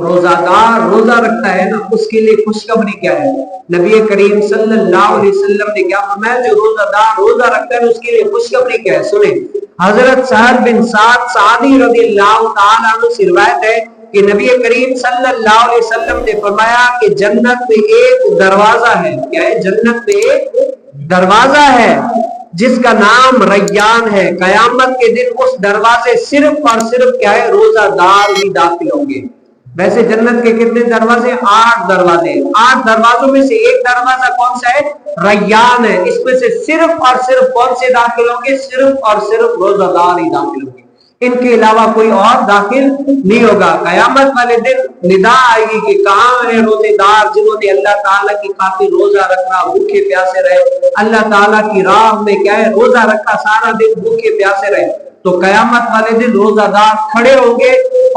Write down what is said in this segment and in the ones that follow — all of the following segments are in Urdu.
روزہ دار روزہ رکھتا ہے نا اس کے لیے خوشخبری کیا ہے؟ نبی کریم صلی اللہ علیہ وسلم نے کیا فرمایا؟ جو روزہ دار روزہ رکھتا ہے اس کے لیے خوشخبری کیا ہے؟ سنیں، حضرت سہل بن سعد سعدی رضی اللہ تعالیٰ عنہ سے روایت ہے کہ نبی کریم صلی اللہ علیہ وسلم نے فرمایا کہ جنت میں ایک دروازہ ہے. کیا ہے؟ جنت میں ایک دروازہ ہے جس کا نام ریان ہے. قیامت کے دن اس دروازے صرف اور صرف کیا ہے؟ روزہ دار ہی داخل ہوں گے. ویسے جنت کے کتنے دروازے؟ 8 دروازے. 8 دروازوں میں سے ایک دروازہ کون سا ہے؟ ریان ہے. اس میں سے صرف اور صرف کون سے داخل ہوں گے؟ صرف اور صرف روزہ دار ہی داخل ہوں گے. ان کے علاوہ کوئی اور داخل نہیں ہوگا. قیامت والے دن ندا آئے گی کہ کہاں ہیں روزے دار جنہوں نے اللہ تعالیٰ کی خاطر روزہ رکھا، بھوکے پیاسے رہے، اللہ تعالیٰ کی راہ میں کیا ہے؟ روزہ رکھا، سارا دن بھوکے پیاسے رہے. تو قیامت والے دن روزہ دار کھڑے ہوں گے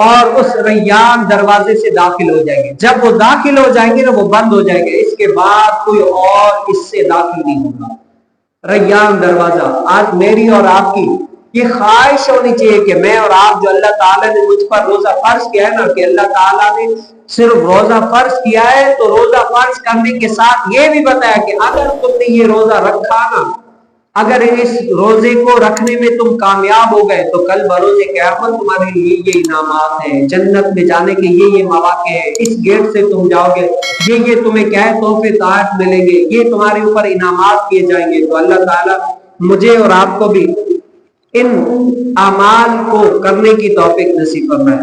اور اس ریان دروازے سے داخل ہو جائیں گے. جب وہ داخل ہو جائیں گے نا وہ بند ہو جائے گا. اس کے بعد کوئی اور اس سے داخل نہیں ہوگا. ریان دروازہ. آج میری اور آپ کی یہ خواہش ہونی چاہیے کہ میں اور آپ جو اللہ تعالیٰ نے مجھ پر روزہ فرض کیا ہے نا، کہ اللہ تعالیٰ نے صرف روزہ فرض کیا ہے تو روزہ فرض کرنے کے ساتھ یہ بھی بتایا کہ اگر تم نے یہ روزہ رکھا نا، اگر اس روزے کو رکھنے میں تم کامیاب ہو گئے تو کل بروز قیامت تمہارے لیے یہ انعامات ہیں، جنت میں جانے کے یہ مواقع ہیں، اس گیٹ سے تم جاؤ گے، یہ تمہیں کیا ہے؟ تحفے تحائف ملیں گے، یہ تمہارے اوپر انعامات کیے جائیں گے. تو اللہ تعالیٰ مجھے اور آپ کو بھی ان اعمال کو کرنے کی توفیق نصیب فرمائے.